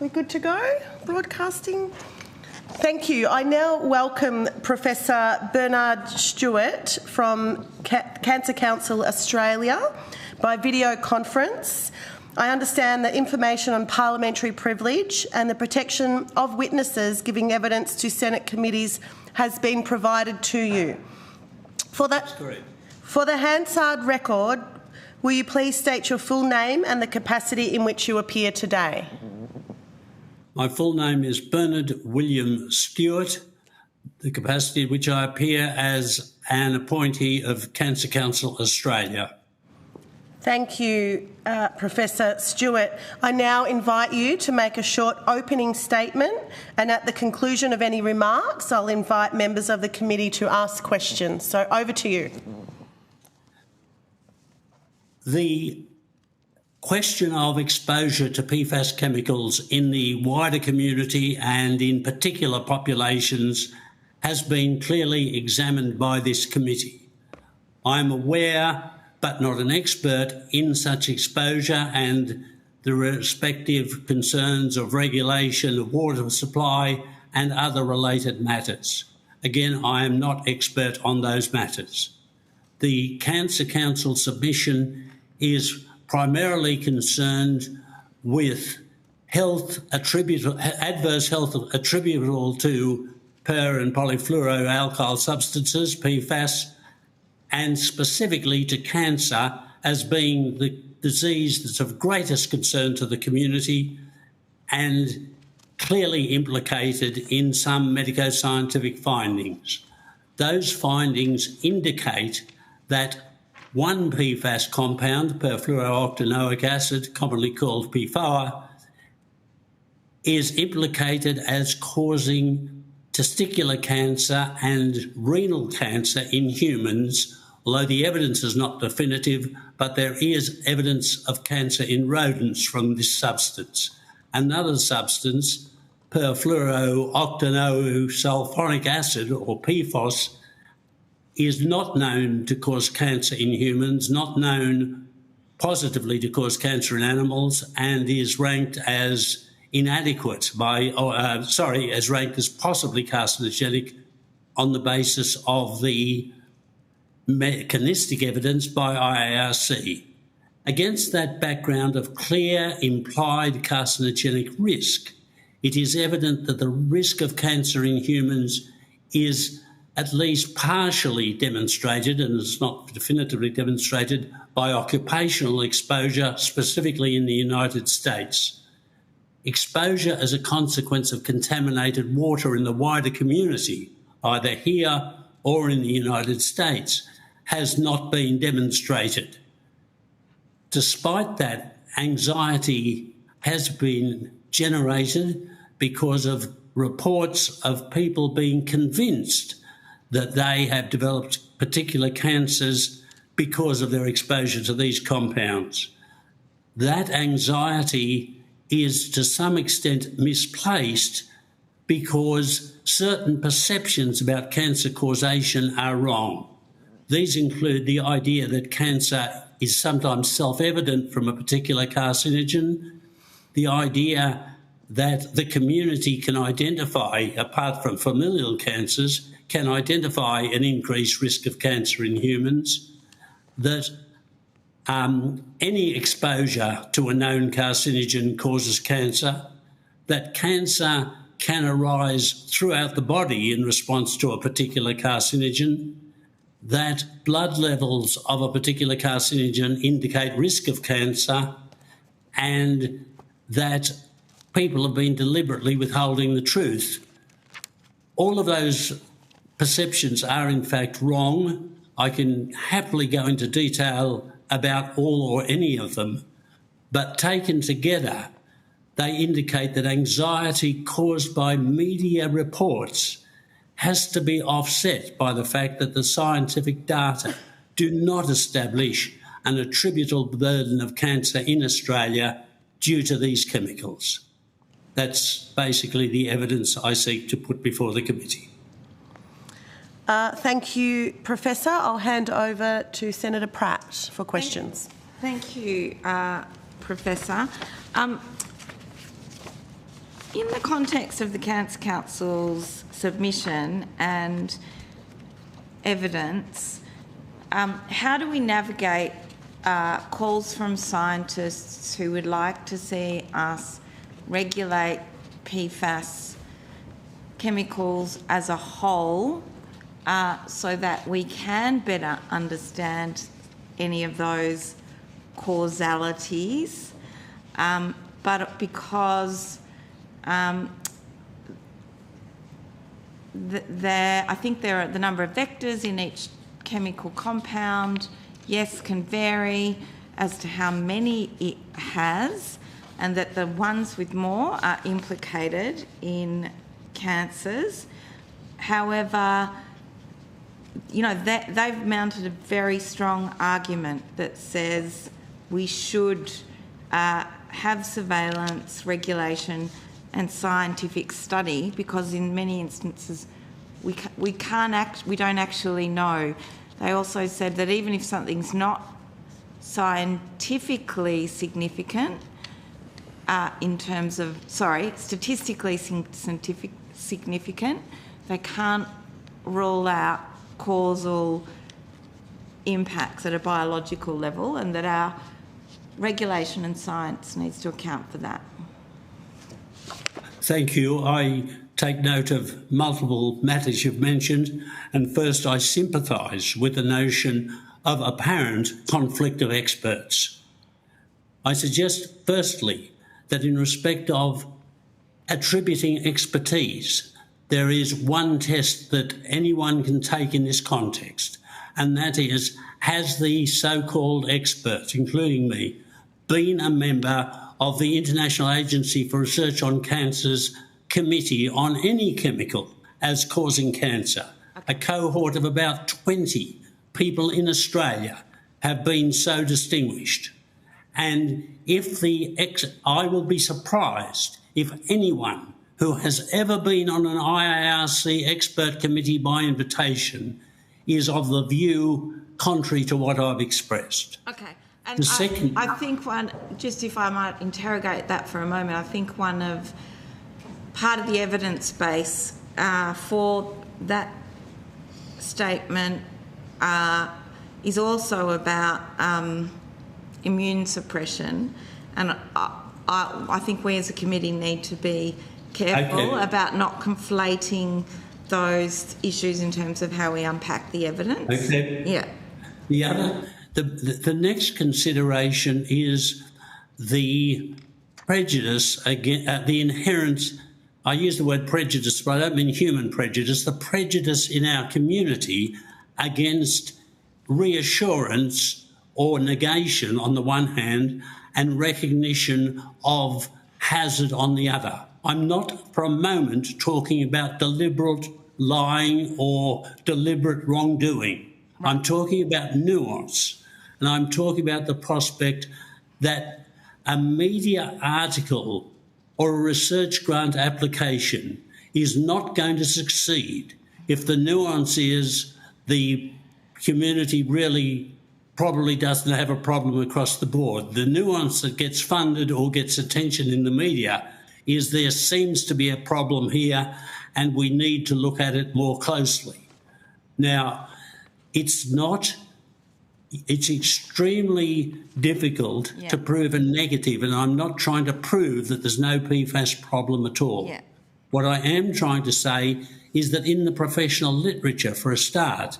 We good to go? Broadcasting? Thank you. I now welcome Professor Bernard Stewart from Cancer Council Australia by video conference. I understand that information on parliamentary privilege and the protection of witnesses giving evidence to Senate committees has been provided to you. For the Hansard record, will you please state your full name and the capacity in which you appear today? My full name is Bernard William Stewart, the capacity in which I appear as an appointee of Cancer Council Australia. Thank you, Professor Stewart. I now invite you to make a short opening statement, and at the conclusion of any remarks, I'll invite members of the committee to ask questions. So over to you. The question of exposure to PFAS chemicals in the wider community and in particular populations has been clearly examined by this committee. I'm aware, but not an expert, in such exposure and the respective concerns of regulation of water supply and other related matters. Again, I am not expert on those matters. The Cancer Council submission is primarily concerned with adverse health attributable to per and polyfluoroalkyl substances, PFAS, and specifically to cancer as being the disease that's of greatest concern to the community and clearly implicated in some medico-scientific findings. Those findings indicate that one PFAS compound, perfluorooctanoic acid, commonly called PFOA, is implicated as causing testicular cancer and renal cancer in humans, although the evidence is not definitive, but there is evidence of cancer in rodents from this substance. Another substance, perfluorooctanosulfonic acid, or PFOS, is not known to cause cancer in humans, not known positively to cause cancer in animals, and is ranked as inadequate as ranked as possibly carcinogenic on the basis of the mechanistic evidence by IARC. Against that background of clear implied carcinogenic risk, it is evident that the risk of cancer in humans is at least partially demonstrated, and it's not definitively demonstrated, by occupational exposure, specifically in the United States. Exposure as a consequence of contaminated water in the wider community, either here or in the United States, has not been demonstrated. Despite that, anxiety has been generated because of reports of people being convinced that they have developed particular cancers because of their exposure to these compounds. That anxiety is to some extent misplaced because certain perceptions about cancer causation are wrong. These include the idea that cancer is sometimes self-evident from a particular carcinogen, the idea that the community can identify, apart from familial cancers, can identify an increased risk of cancer in humans, that any exposure to a known carcinogen causes cancer, that cancer can arise throughout the body in response to a particular carcinogen, that blood levels of a particular carcinogen indicate risk of cancer, and that people have been deliberately withholding the truth. All of those perceptions are in fact wrong. I can happily go into detail about all or any of them, but taken together, they indicate that anxiety caused by media reports has to be offset by the fact that the scientific data do not establish an attributable burden of cancer in Australia due to these chemicals. That's basically the evidence I seek to put before the committee. Thank you, Professor. I'll hand over to Senator Pratt for questions. Thank you, Professor. In the context of the Cancer Council's submission and evidence, how do we navigate calls from scientists who would like to see us regulate PFAS chemicals as a whole so that we can better understand any of those causalities, but because I think there are the number of vectors in each chemical compound, yes, can vary as to how many it has, and that the ones with more are implicated in cancers. However, you know, they've mounted a very strong argument that says we should have surveillance, regulation and scientific study, because in many instances we don't actually know. They also said that even if something's not scientifically significant, statistically significant, they can't rule out causal impacts at a biological level, and that our regulation and science needs to account for that. Thank you. I take note of multiple matters you've mentioned, and first I sympathise with the notion of apparent conflict of experts. I suggest firstly that in respect of attributing expertise, there is one test that anyone can take in this context, and that is, has the so-called expert, including me, been a member of the International Agency for Research on Cancer's committee on any chemical as causing cancer? A cohort of about 20 people in Australia have been so distinguished. And I will be surprised if anyone who has ever been on an IARC expert committee by invitation is of the view contrary to what I've expressed. Okay. And I think just if I might interrogate that for a moment, I think part of the evidence base for that statement is also about immune suppression, and I think we as a committee need to be careful about not conflating those issues in terms of how we unpack the evidence. Okay. Yeah. The next consideration is the prejudice, the inherent, I use the word prejudice, but I don't mean human prejudice, the prejudice in our community against reassurance or negation on the one hand and recognition of hazard on the other. I'm not for a moment talking about deliberate lying or deliberate wrongdoing. Right. I'm talking about nuance, and I'm talking about the prospect that a media article or a research grant application is not going to succeed if the nuance is the community really probably doesn't have a problem across the board. The nuance that gets funded or gets attention in the media is there seems to be a problem here and we need to look at it more closely. Now, it's extremely difficult to prove a negative, and I'm not trying to prove that there's no PFAS problem at all. Yeah. What I am trying to say is that in the professional literature, for a start,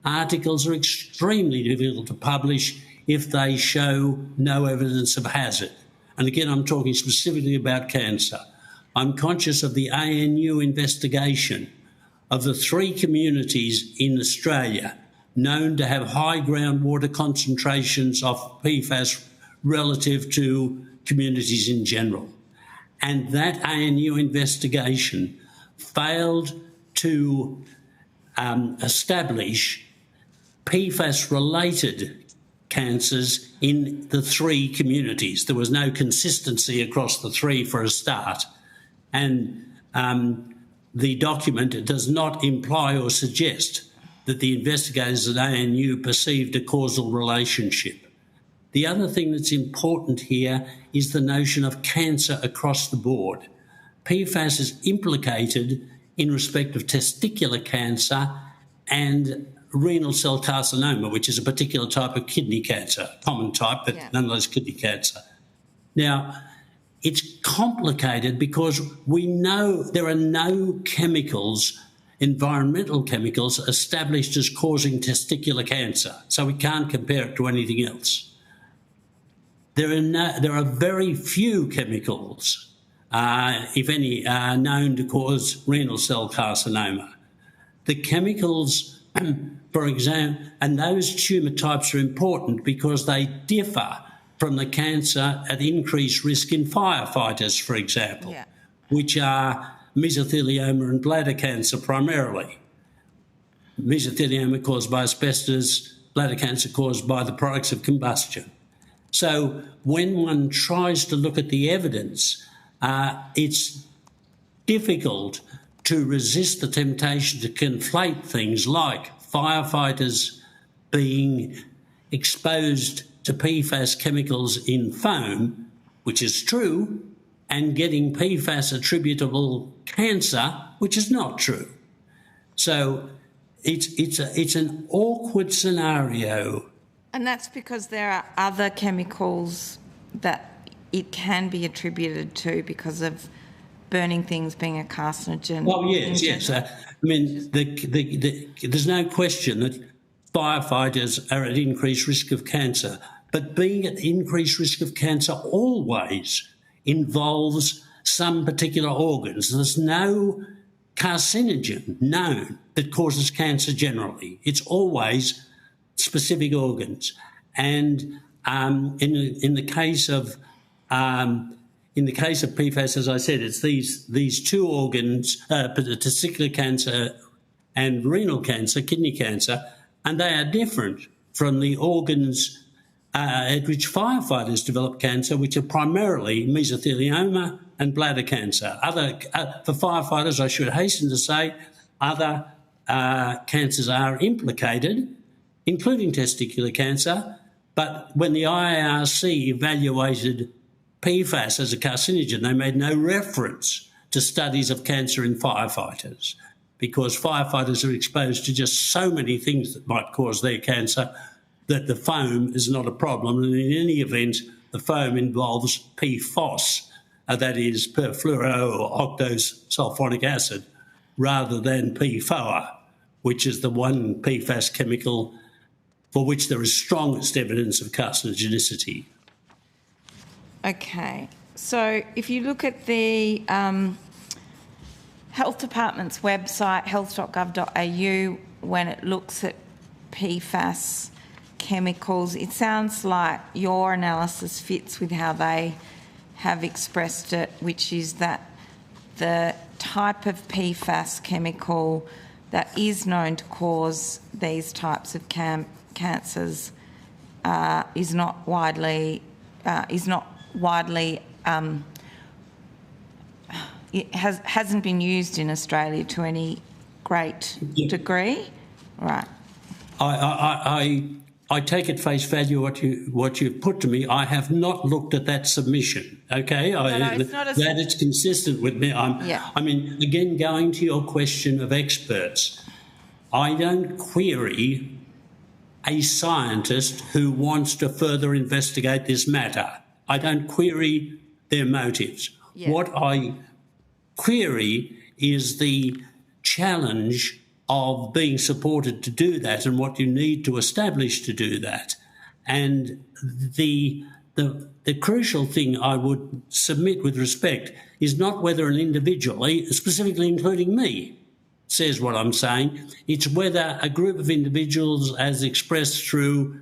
articles are extremely difficult to publish if they show no evidence of hazard. And again, I'm talking specifically about cancer. I'm conscious of the ANU investigation of the 3 communities in Australia known to have high groundwater concentrations of PFAS relative to communities in general. And that ANU investigation failed to establish PFAS-related cancers in the 3 communities. There was no consistency across the 3 for a start. And the document does not imply or suggest that the investigators at ANU perceived a causal relationship. The other thing that's important here is the notion of cancer across the board. PFAS is implicated in respect of testicular cancer and renal cell carcinoma, which is a particular type of kidney cancer, common type, but nonetheless kidney cancer. Now, it's complicated because we know there are no chemicals, environmental chemicals, established as causing testicular cancer, so we can't compare it to anything else. There are very few chemicals, if any, known to cause renal cell carcinoma. The chemicals, for example, and those tumour types are important because they differ from the cancer at increased risk in firefighters, for example, which are mesothelioma and bladder cancer primarily. Mesothelioma caused by asbestos, bladder cancer caused by the products of combustion. So when one tries to look at the evidence, it's difficult to resist the temptation to conflate things like firefighters being exposed to PFAS chemicals in foam, which is true, and getting PFAS attributable cancer, which is not true. So it's an awkward scenario. And that's because there are other chemicals that it can be attributed to because of burning things being a carcinogen. Well, yes. I mean, there's no question that firefighters are at increased risk of cancer, but being at increased risk of cancer always involves some particular organs. There's no carcinogen known that causes cancer generally. It's always specific organs. And in the case of PFAS, as I said, it's these two organs, testicular cancer and renal cancer, kidney cancer, and they are different from the organs at which firefighters develop cancer, which are primarily mesothelioma and bladder cancer. For firefighters, I should hasten to say, other cancers are implicated, including testicular cancer, but when the IARC evaluated PFAS as a carcinogen, they made no reference to studies of cancer in firefighters because firefighters are exposed to just so many things that might cause their cancer that the foam is not a problem. And in any event, the foam involves PFAS, that is perfluorooctosulfonic acid, rather than PFOA, which is the one PFAS chemical for which there is strongest evidence of carcinogenicity. Okay, so if you look at the Health Department's website, health.gov.au, when it looks at PFAS chemicals, it sounds like your analysis fits with how they have expressed it, which is that the type of PFAS chemical that is known to cause these types of cancers is not widely it hasn't been used in Australia to any great degree, right? I take at face value what you've put to me. I have not looked at that submission. Okay, that it's consistent with me. I mean, again, going to your question of experts, I don't query a scientist who wants to further investigate this matter. I don't query their motives. Yeah. What I query is the challenge of being supported to do that and what you need to establish to do that. And the crucial thing I would submit with respect is not whether an individual, specifically including me, says what I'm saying. It's whether a group of individuals, as expressed through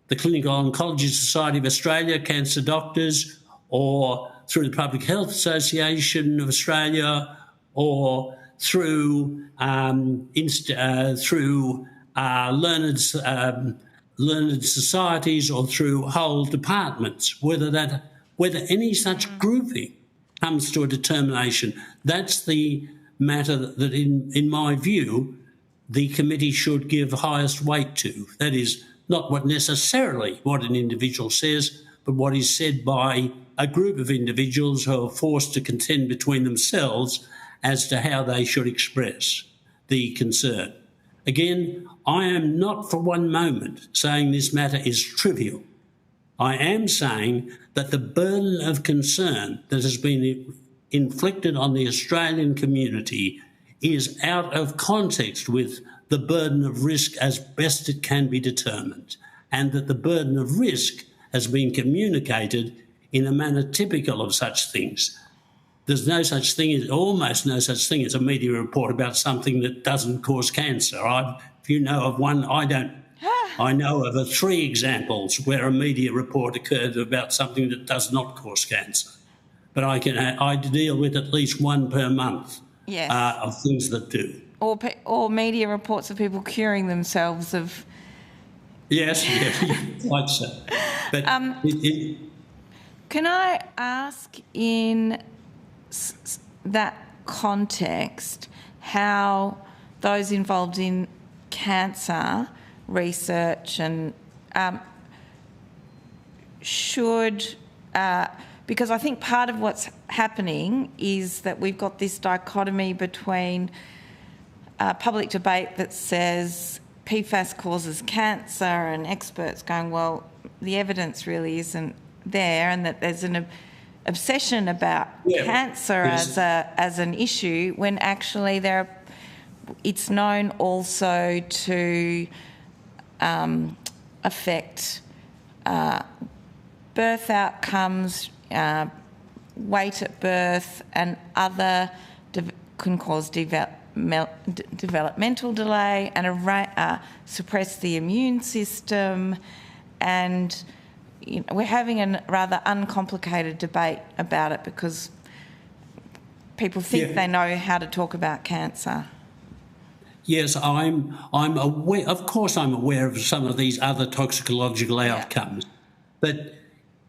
the Clinical Oncology Society of Australia, cancer doctors, or through the Public Health Association of Australia, or through learned societies, or through whole departments, whether any such grouping comes to a determination. That's the matter that, in my view, the committee should give highest weight to. That is not necessarily what an individual says, but what is said by a group of individuals who are forced to contend between themselves as to how they should express the concern. Again, I am not for one moment saying this matter is trivial. I am saying that the burden of concern that has been inflicted on the Australian community is out of context with the burden of risk as best it can be determined, and that the burden of risk has been communicated in a manner typical of such things. There's almost no such thing as a media report about something that doesn't cause cancer. If you know of one, I don't. I know of 3 examples where a media report occurred about something that does not cause cancer. But I deal with at least one per month of things that do. Or media reports of people curing themselves of... Yes, quite so. But can I ask in that context how those involved in cancer research and should... because I think part of what's happening is that we've got this dichotomy between public debate that says PFAS causes cancer and experts going, well, the evidence really isn't there, and that there's an obsession about cancer as an issue when actually it's known also to affect birth outcomes, weight at birth, and other can cause developmental delay and suppress the immune system. And we're having a rather uncomplicated debate about it because people think they know how to talk about cancer. Yes, I'm aware. Of course, I'm aware of some of these other toxicological outcomes, but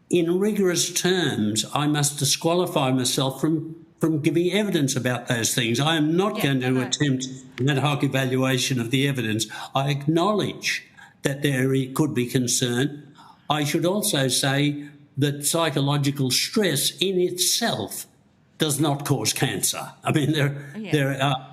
in rigorous terms, I must disqualify myself from giving evidence about those things. I am not going to attempt an ad hoc evaluation of the evidence. I acknowledge that there could be concern. I should also say that psychological stress in itself does not cause cancer. I mean,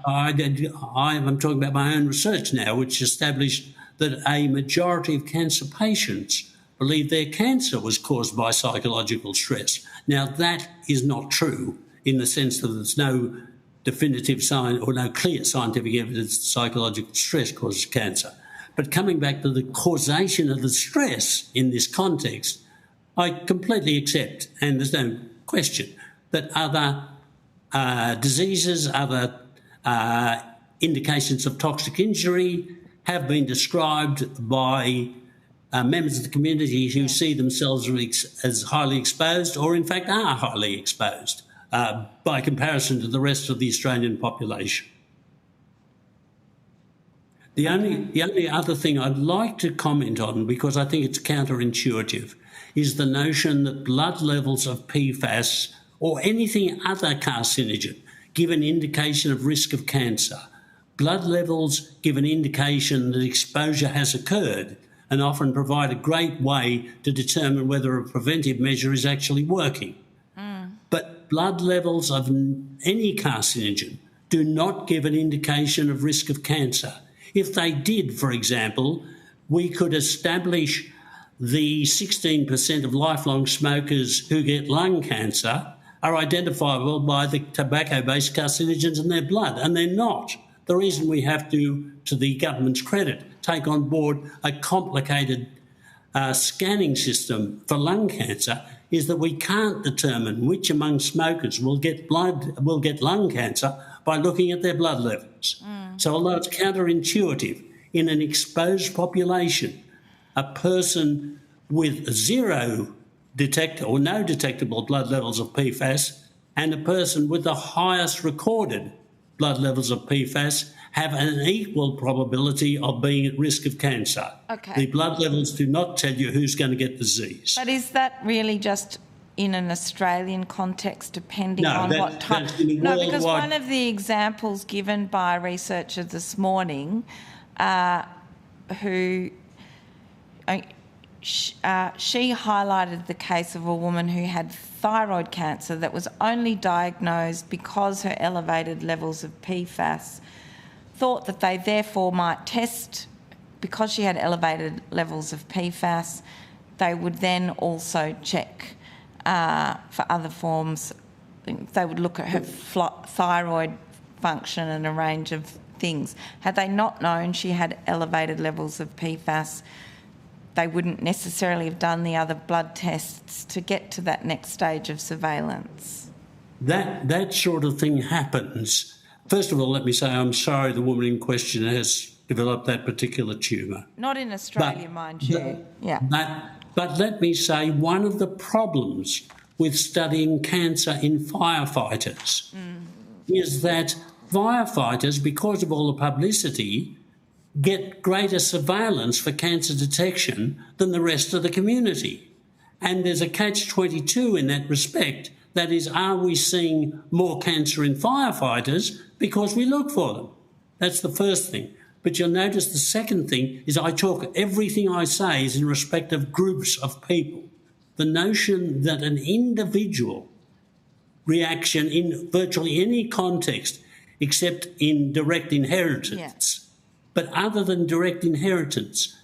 I'm talking about my own research now, which established that a majority of cancer patients believe their cancer was caused by psychological stress. Now, that is not true in the sense that there's no definitive sign or no clear scientific evidence that psychological stress causes cancer. But coming back to the causation of the stress in this context, I completely accept, and there's no question, that other diseases, other indications of toxic injury have been described by members of the community who see themselves as highly exposed, or in fact are highly exposed by comparison to the rest of the Australian population. The only other thing I'd like to comment on, because I think it's counterintuitive, is the notion that blood levels of PFAS or anything other carcinogen give an indication of risk of cancer. Blood levels give an indication that exposure has occurred and often provide a great way to determine whether a preventive measure is actually working. But blood levels of any carcinogen do not give an indication of risk of cancer. If they did, for example, we could establish the 16% of lifelong smokers who get lung cancer are identifiable by the tobacco-based carcinogens in their blood, and they're not. The reason we have to the government's credit, take on board a complicated scanning system for lung cancer is that we can't determine which among smokers will get lung cancer by looking at their blood levels. So although it's counterintuitive, in an exposed population, a person with zero or no detectable blood levels of PFAS and a person with the highest recorded blood levels of PFAS have an equal probability of being at risk of cancer. Okay. The blood levels do not tell you who's going to get disease. But is that really just in an Australian context, depending on what type? No, because one of the examples given by researchers this morning, who she highlighted the case of a woman who had thyroid cancer that was only diagnosed because her elevated levels of PFAS, thought that they therefore might test, because she had elevated levels of PFAS, they would then also check for other forms. They would look at her thyroid function and a range of things. Had they not known she had elevated levels of PFAS, they wouldn't necessarily have done the other blood tests to get to that next stage of surveillance. That sort of thing happens. First of all, let me say I'm sorry the woman in question has developed that particular tumour. Not in Australia, mind you. Yeah. But let me say one of the problems with studying cancer in firefighters is that firefighters, because of all the publicity, get greater surveillance for cancer detection than the rest of the community. And there's a catch-22 in that respect. That is, are we seeing more cancer in firefighters because we look for them? That's the first thing. But you'll notice the second thing is everything I say is in respect of groups of people. The notion that an individual reaction in virtually any context, except in direct inheritance, but other than direct inheritance,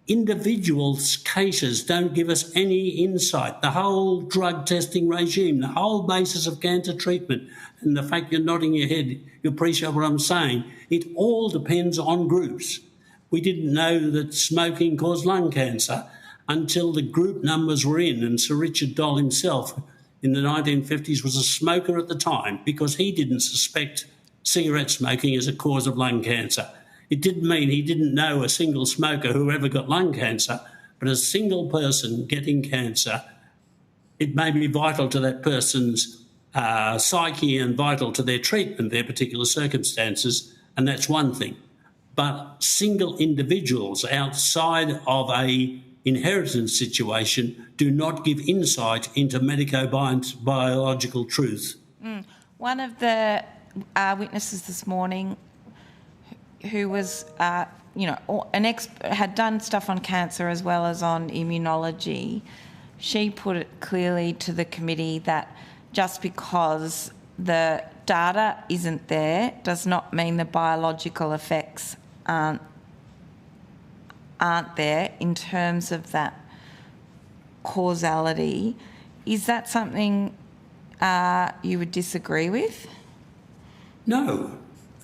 individuals' cases don't give us any insight. The whole drug testing regime, the whole basis of cancer treatment, and the fact you're nodding your head, you appreciate what I'm saying, it all depends on groups. We didn't know that smoking caused lung cancer until the group numbers were in, and Sir Richard Doll himself in the 1950s was a smoker at the time because he didn't suspect cigarette smoking as a cause of lung cancer. It didn't mean he didn't know a single smoker who ever got lung cancer, but a single person getting cancer, it may be vital to that person's psyche and vital to their treatment, their particular circumstances, and that's one thing. But single individuals outside of a inheritance situation do not give insight into medico-biological truth. One of the witnesses this morning who was, an expert, had done stuff on cancer as well as on immunology, she put it clearly to the committee that just because the data isn't there does not mean the biological effects aren't there in terms of that causality. Is that something you would disagree with? No.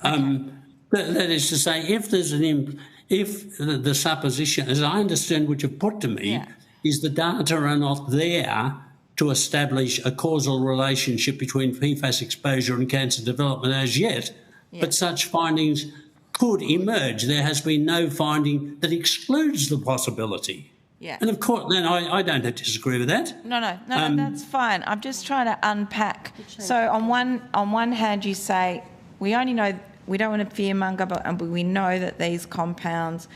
Okay. That is to say, if the supposition, as I understand what you've put to me, is the data are not there to establish a causal relationship between PFAS exposure and cancer development as yet, but such findings could emerge. There has been no finding that excludes the possibility. Yeah. And of course, then I don't disagree with that. No, that's fine. I'm just trying to unpack. So on one hand, you say we only know. We don't want to fearmonger, but we know that these compounds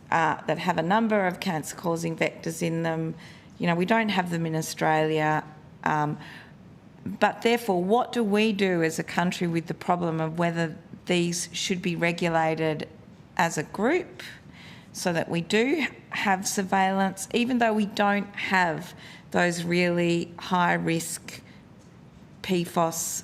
that have a number of cancer-causing vectors in them, we don't have them in Australia. But therefore, what do we do as a country with the problem of whether these should be regulated as a group so that we do have surveillance, even though we don't have those really high-risk PFAS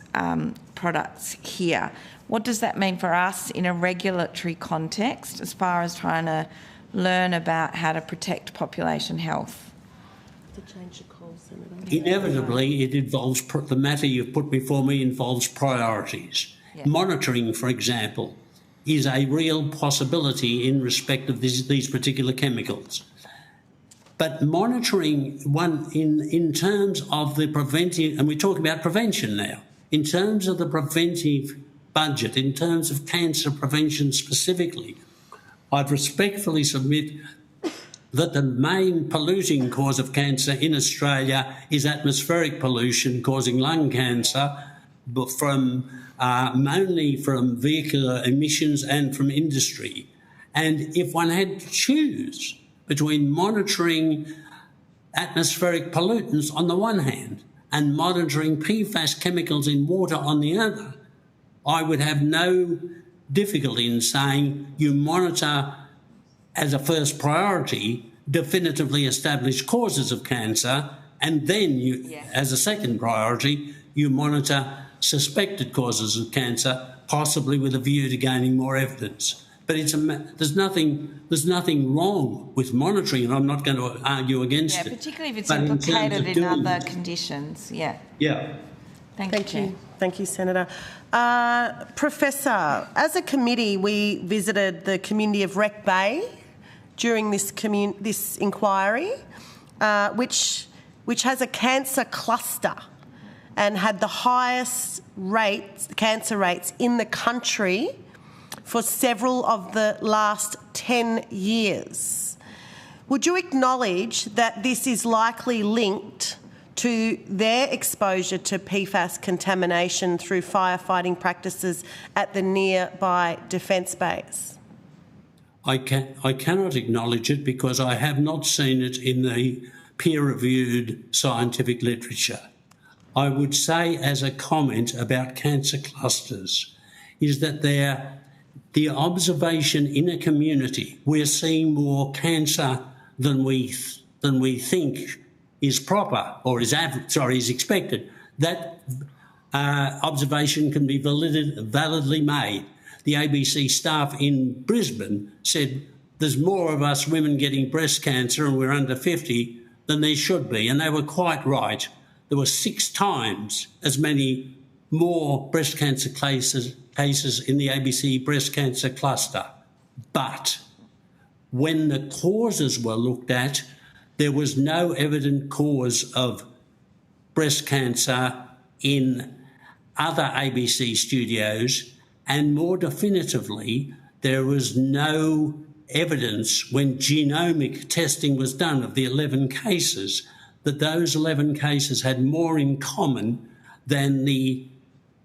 products here? What does that mean for us in a regulatory context as far as trying to learn about how to protect population health? Inevitably, it involves the matter you've put before me involves priorities. Yeah. Monitoring, for example, is a real possibility in respect of these particular chemicals. But monitoring in terms of the preventive, and we're talking about prevention now, in terms of the preventive budget, in terms of cancer prevention specifically, I'd respectfully submit that the main polluting cause of cancer in Australia is atmospheric pollution causing lung cancer, but mainly from vehicular emissions and from industry. And if one had to choose between monitoring atmospheric pollutants on the one hand and monitoring PFAS chemicals in water on the other, I would have no difficulty in saying you monitor as a first priority definitively established causes of cancer, and then you, as a second priority, you monitor suspected causes of cancer, possibly with a view to gaining more evidence. But there's nothing wrong with monitoring, and I'm not going to argue against it. Yeah, particularly if it's implicated in other conditions. Yeah. Yeah. Thank you. Thank you, Senator. Professor, as a committee, we visited the community of Wreck Bay during this inquiry, which has a cancer cluster and had the highest cancer rates in the country for several of the last 10 years. Would you acknowledge that this is likely linked to their exposure to PFAS contamination through firefighting practices at the nearby defence base? I cannot acknowledge it because I have not seen it in the peer-reviewed scientific literature. I would say, as a comment about cancer clusters, is that the observation in a community, we're seeing more cancer than we think is proper or is expected. That observation can be validly made. The ABC staff in Brisbane said there's more of us women getting breast cancer and we're under 50 than there should be, and they were quite right. There were 6 times as many more breast cancer cases in the ABC breast cancer cluster. But when the causes were looked at, there was no evident cause of breast cancer in other ABC studios, and more definitively, there was no evidence when genomic testing was done of the 11 cases that those 11 cases had more in common than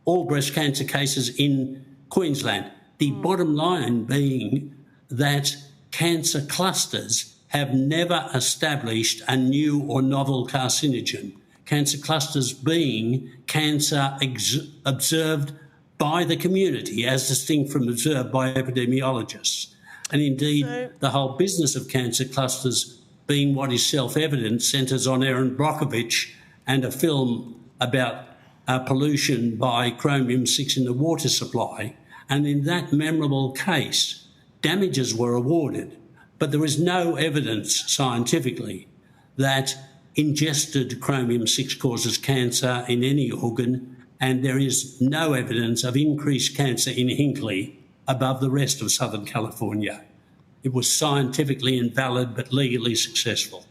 all breast cancer cases in Queensland. The bottom line being that cancer clusters have never established a new or novel carcinogen. Cancer clusters being cancer observed by the community as distinct from observed by epidemiologists. And indeed, the whole business of cancer clusters being what is self-evident centres on Erin Brockovich and a film about pollution by chromium-6 in the water supply. And in that memorable case, damages were awarded, but there is no evidence scientifically that ingested chromium-6 causes cancer in any organ, and there is no evidence of increased cancer in Hinckley above the rest of Southern California. It was scientifically invalid but legally successful.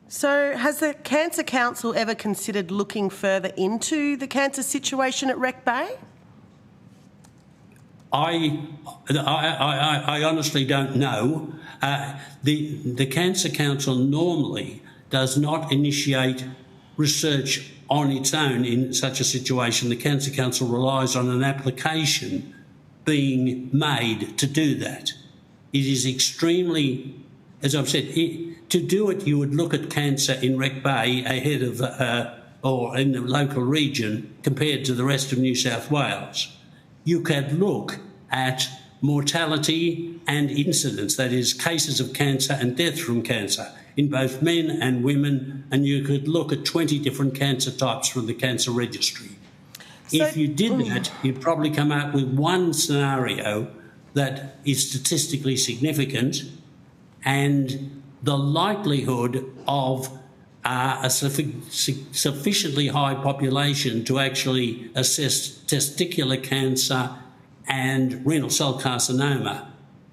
So has the Cancer Council ever considered looking further into the cancer situation at Wreck Bay? I honestly don't know. The Cancer Council normally does not initiate research on its own in such a situation. The Cancer Council relies on an application being made to do that. It is extremely, as I've said, to do it, you would look at cancer in Wreck Bay ahead of, or in the local region compared to the rest of New South Wales. You could look at mortality and incidence, that is, cases of cancer and death from cancer in both men and women, and you could look at 20 different cancer types from the cancer registry. So, if you did that, you'd probably come out with one scenario that is statistically significant, and the likelihood of a sufficiently high population to actually assess testicular cancer and renal cell carcinoma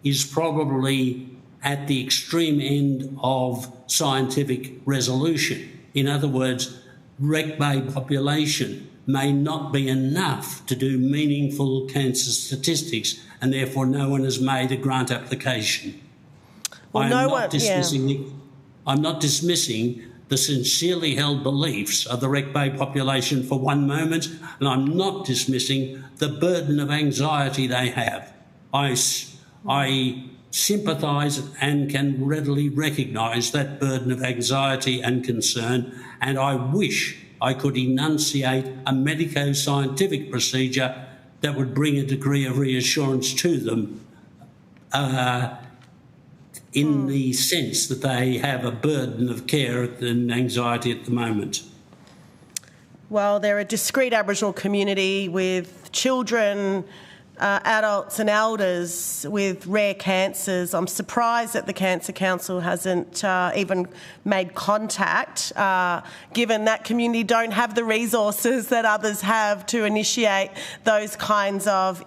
is probably at the extreme end of scientific resolution. In other words, Wreck Bay population may not be enough to do meaningful cancer statistics, and therefore no one has made a grant application. Well, I'm not dismissing the sincerely held beliefs of the Wreck Bay population for one moment, and I'm not dismissing the burden of anxiety they have. I sympathise and can readily recognise that burden of anxiety and concern, and I wish I could enunciate a medico-scientific procedure that would bring a degree of reassurance to them in the sense that they have a burden of care and anxiety at the moment. Well, they're a discrete Aboriginal community with children, adults and elders with rare cancers. I'm surprised that the Cancer Council hasn't even made contact, given that community don't have the resources that others have to initiate those kinds of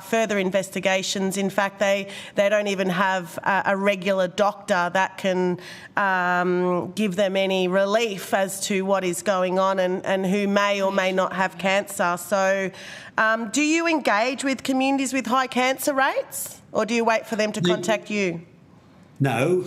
further investigations. In fact, they don't even have a regular doctor that can give them any relief as to what is going on and who may or may not have cancer. So do you engage with communities with high cancer rates, or do you wait for them to contact you? No.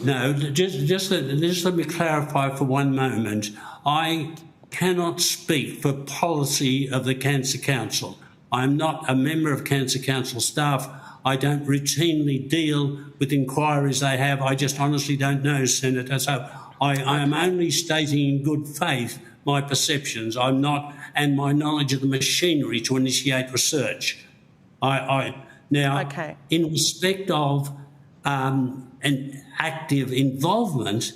Just let me clarify for one moment. I cannot speak for policy of the Cancer Council. I'm not a member of Cancer Council staff. I don't routinely deal with inquiries they have. I just honestly don't know, Senator. So I am only stating in good faith my perceptions. I'm not, and my knowledge of the machinery to initiate research. In respect of an active involvement,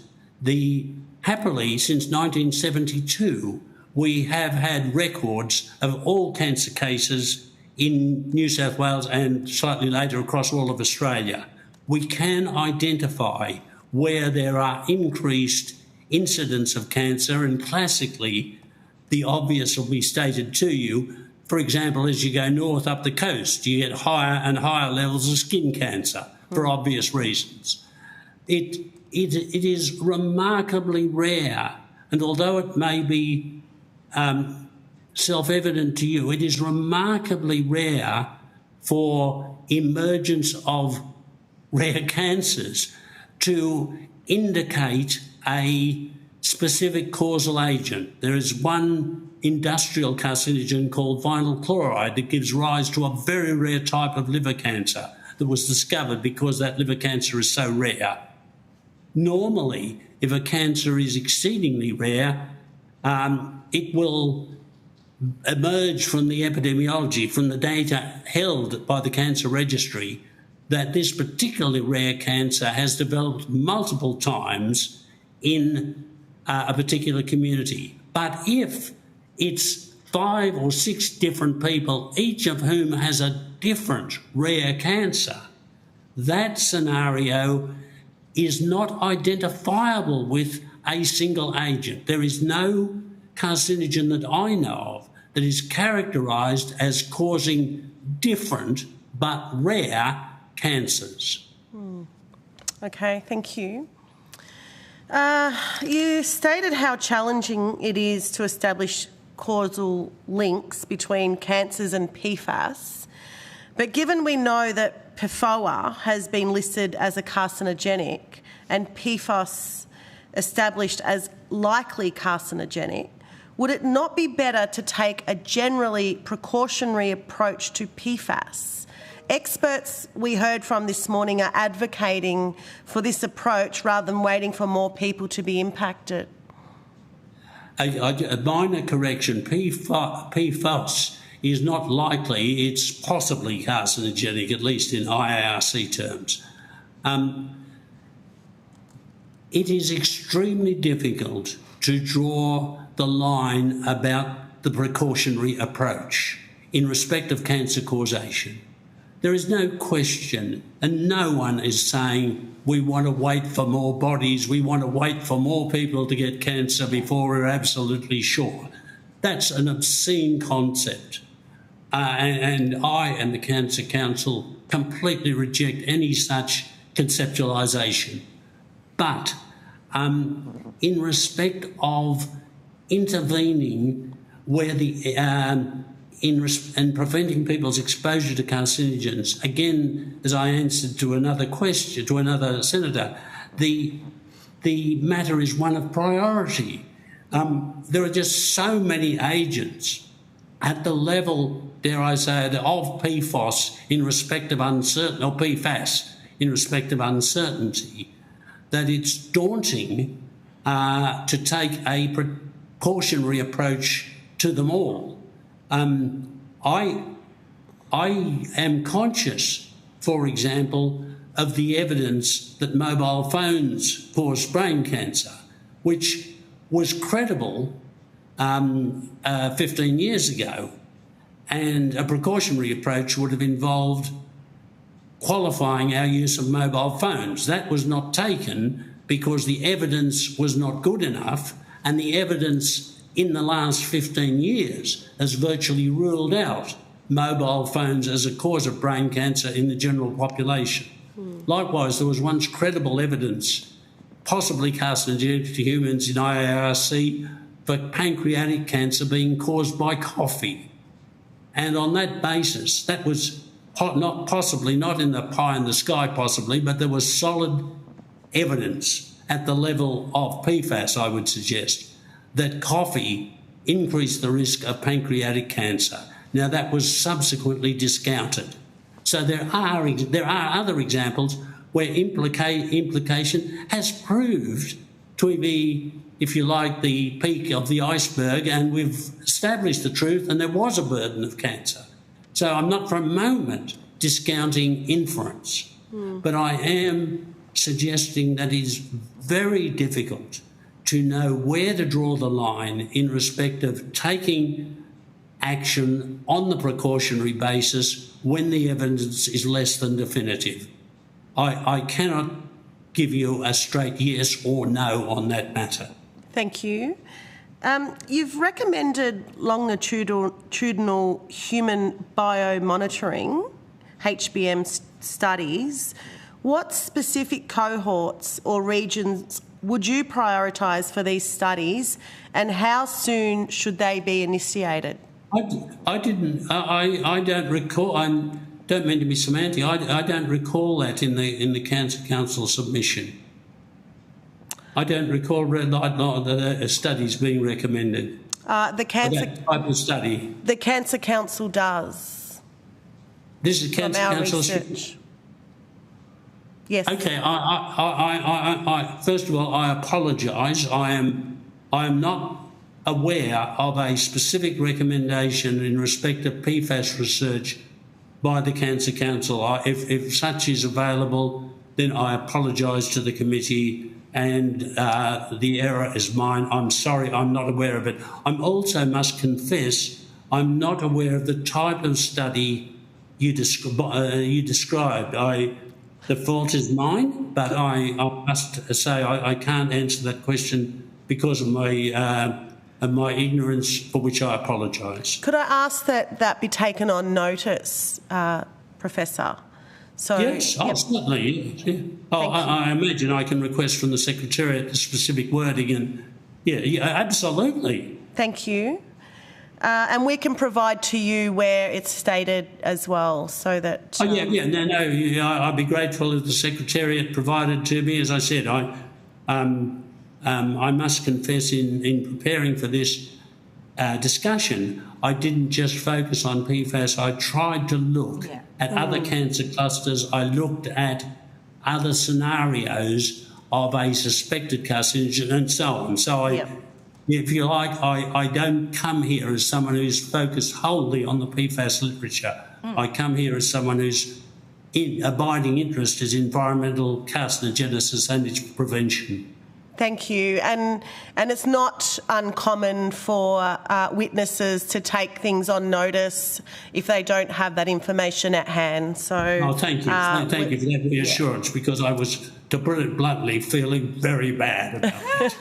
happily since 1972, we have had records of all cancer cases in New South Wales and slightly later across all of Australia. We can identify where there are increased incidence of cancer, and classically the obvious will be stated to you. For example, as you go north up the coast, you get higher and higher levels of skin cancer for obvious reasons. It is remarkably rare, and although it may be self-evident to you, it is remarkably rare for emergence of rare cancers to indicate a specific causal agent. There is one industrial carcinogen called vinyl chloride that gives rise to a very rare type of liver cancer that was discovered because that liver cancer is so rare. Normally, if a cancer is exceedingly rare, it will emerge from the epidemiology, from the data held by the Cancer Registry, that this particularly rare cancer has developed multiple times in a particular community. But if it's 5 or 6 different people, each of whom has a different rare cancer, that scenario is not identifiable with a single agent. There is no carcinogen that I know of that is characterised as causing different but rare cancers. Okay, thank you. You stated how challenging it is to establish causal links between cancers and PFAS, but given we know that PFOA has been listed as a carcinogenic and PFAS established as likely carcinogenic, would it not be better to take a generally precautionary approach to PFAS? Experts we heard from this morning are advocating for this approach rather than waiting for more people to be impacted. A minor correction, PFAS is not likely, it's possibly carcinogenic, at least in IARC terms. It is extremely difficult to draw the line about the precautionary approach in respect of cancer causation. There is no question, and no one is saying we want to wait for more bodies, we want to wait for more people to get cancer before we're absolutely sure. That's an obscene concept. And I and the Cancer Council completely reject any such conceptualisation. But in respect of intervening where and preventing people's exposure to carcinogens, again, as I answered to another question, to another senator, the matter is one of priority. There are just so many agents at the level, dare I say, of PFAS in respect of uncertainty, or PFAS in respect of uncertainty, that it's daunting to take a precautionary approach to them all. I am conscious, for example, of the evidence that mobile phones cause brain cancer, which was credible 15 years ago. And a precautionary approach would have involved qualifying our use of mobile phones. That was not taken because the evidence was not good enough, and the evidence in the last 15 years has virtually ruled out mobile phones as a cause of brain cancer in the general population. Likewise, there was once credible evidence, possibly carcinogenic to humans in IARC, for pancreatic cancer being caused by coffee. And on that basis, that was not in the pie in the sky possibly, but there was solid evidence at the level of PFAS, I would suggest, that coffee increased the risk of pancreatic cancer. Now, that was subsequently discounted. So there are other examples where implication has proved to be, if you like, the peak of the iceberg, and we've established the truth, and there was a burden of cancer. So I'm not for a moment discounting inference, but I am suggesting that it is very difficult to know where to draw the line in respect of taking action on the precautionary basis when the evidence is less than definitive. I cannot give you a straight yes or no on that matter. Thank you. You've recommended longitudinal human biomonitoring, HBM studies. What specific cohorts or regions would you prioritise for these studies, and how soon should they be initiated? I don't recall. I don't mean to be semantic. I don't recall that in the Cancer Council submission. I don't recall the studies being recommended. The Cancer that type of study. The Cancer Council does. This is Cancer Council research. Yes. Okay. I first of all, I apologise. I am not aware of a specific recommendation in respect of PFAS research by the Cancer Council. If such is available, then I apologise to the committee, and the error is mine. I'm sorry, I'm not aware of it. I also must confess I'm not aware of the type of study you described. The fault is mine, but I must say I can't answer that question because of my ignorance, for which I apologise. Could I ask that be taken on notice, Professor? So, yes, certainly. Yeah. I imagine I can request from the Secretariat the specific wording, and yeah, absolutely. Thank you. And we can provide to you where it's stated as well, so that... I'd be grateful if the Secretariat provided to me. As I said, I must confess in preparing for this discussion, I didn't just focus on PFAS. I tried to look at other cancer clusters. I looked at other scenarios of a suspected carcinogen and so on. So if you like, I don't come here as someone who's focused wholly on the PFAS literature. I come here as someone whose abiding interest is environmental carcinogenesis and its prevention. Thank you. And it's not uncommon for witnesses to take things on notice if they don't have that information at hand. So, thank you. Thank you for that reassurance, because I was, to put it bluntly, feeling very bad about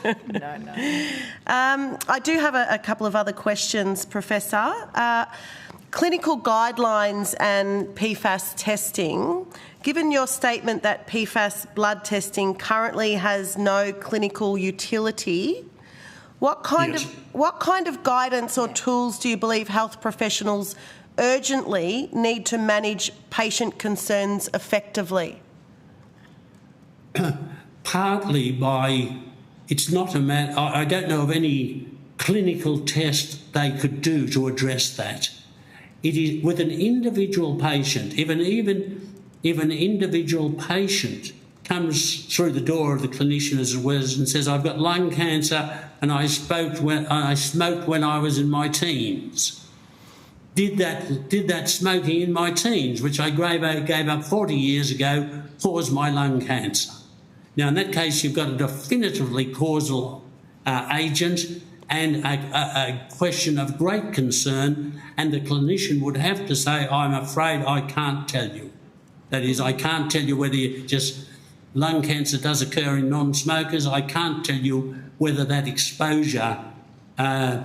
it. I do have a couple of other questions, Professor. Clinical guidelines and PFAS testing. Given your statement that PFAS blood testing currently has no clinical utility, what kind of guidance or tools do you believe health professionals urgently need to manage patient concerns effectively? Partly by, it's not a matter, I don't know of any clinical test they could do to address that. It is with an individual patient, if an individual patient comes through the door of the clinician, as it was, and says, I've got lung cancer and I smoked when I was in my teens, did that smoking in my teens, which I gave up 40 years ago, cause my lung cancer? Now, in that case, you've got a definitively causal agent and a question of great concern, and the clinician would have to say, I'm afraid I can't tell you. That is, I can't tell you whether lung cancer does occur in non-smokers. I can't tell you whether that exposure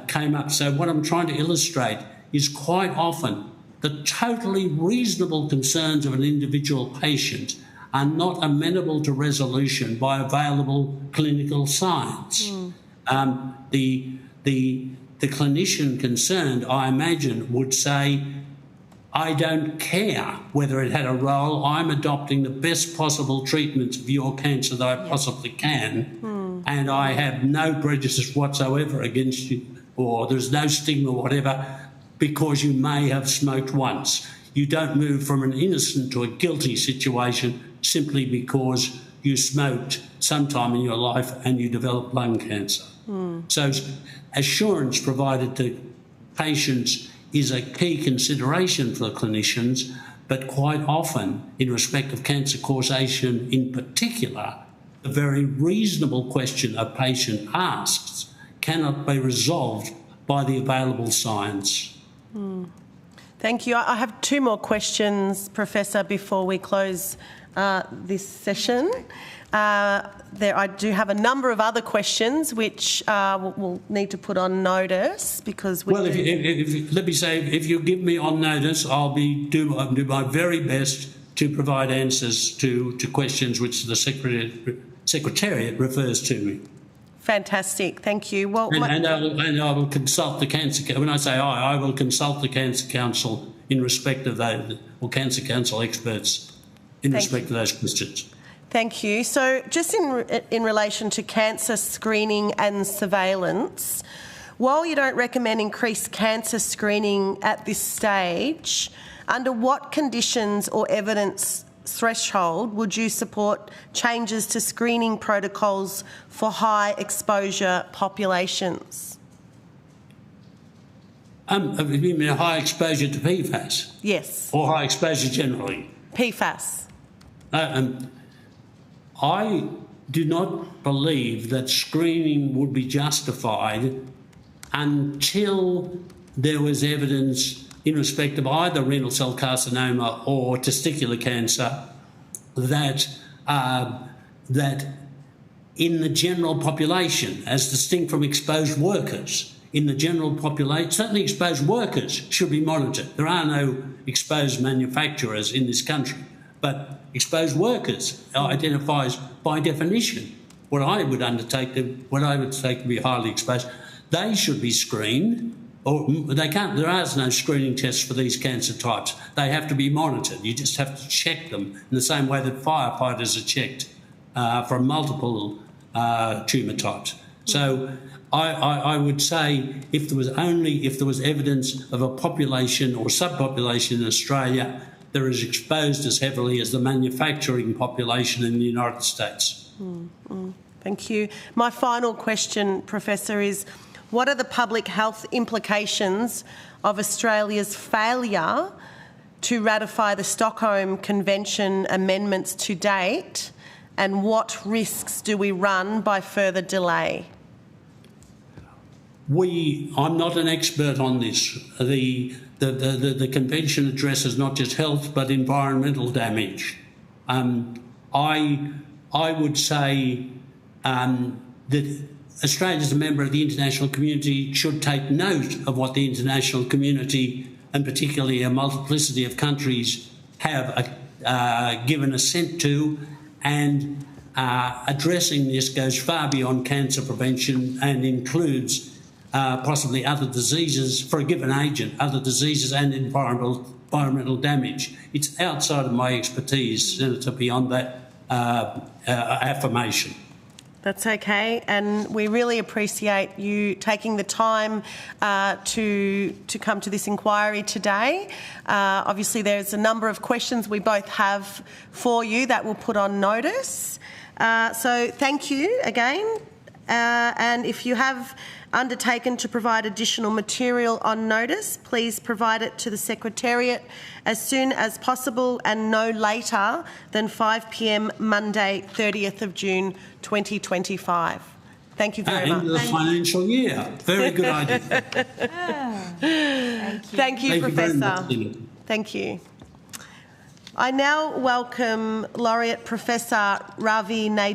came up. So what I'm trying to illustrate is quite often the totally reasonable concerns of an individual patient are not amenable to resolution by available clinical science. The clinician concerned, I imagine, would say, I don't care whether it had a role. I'm adopting the best possible treatment of your cancer that I possibly can, and I have no prejudice whatsoever against you, or there's no stigma or whatever, because you may have smoked once. You don't move from an innocent to a guilty situation simply because you smoked sometime in your life and you developed lung cancer. So assurance provided to patients is a key consideration for the clinicians, but quite often, in respect of cancer causation in particular, the very reasonable question a patient asks cannot be resolved by the available science. Thank you. I have two more questions, Professor, before we close this session. I do have a number of other questions which we'll need to put on notice because we... Well, let me say, if you give me on notice, I'll do my very best to provide answers to questions which the Secretariat refers to me. Fantastic, thank you. Well, and I will consult the Cancer... When I say I will consult the Cancer Council in respect of those, or Cancer Council experts in respect of those questions. Thank you. So just in relation to cancer screening and surveillance, while you don't recommend increased cancer screening at this stage, under what conditions or evidence threshold would you support changes to screening protocols for high exposure populations? You mean high exposure to PFAS? Yes. Or high exposure generally? PFAS. I do not believe that screening would be justified until there was evidence in respect of either renal cell carcinoma or testicular cancer that in the general population, as distinct from exposed workers, in the general population, certainly exposed workers should be monitored. There are no exposed manufacturers in this country, but exposed workers identifies by definition what I would take to be highly exposed. They should be screened, or they can't. There are no screening tests for these cancer types. They have to be monitored. You just have to check them in the same way that firefighters are checked for multiple tumour types. So I would say if there was evidence of a population or subpopulation in Australia that is exposed as heavily as the manufacturing population in the United States. Thank you. My final question, Professor, is what are the public health implications of Australia's failure to ratify the Stockholm Convention amendments to date, and what risks do we run by further delay? I'm not an expert on this. The convention addresses not just health but environmental damage. I would say that Australia, as a member of the international community, should take note of what the international community, and particularly a multiplicity of countries, have given assent to, and addressing this goes far beyond cancer prevention and includes possibly other diseases for a given agent, other diseases and environmental damage. It's outside of my expertise, Senator, beyond that affirmation. That's okay, and we really appreciate you taking the time to come to this inquiry today. Obviously, there's a number of questions we both have for you that we'll put on notice. So thank you again, and if you have undertaken to provide additional material on notice, please provide it to the Secretariat as soon as possible and no later than 5 p.m. Monday, 30th of June 2025. Thank you very much. End of the financial year. Very good idea. Thank you, Professor. Very much. Thank you. I now welcome Laureate Professor Ravi Naidu.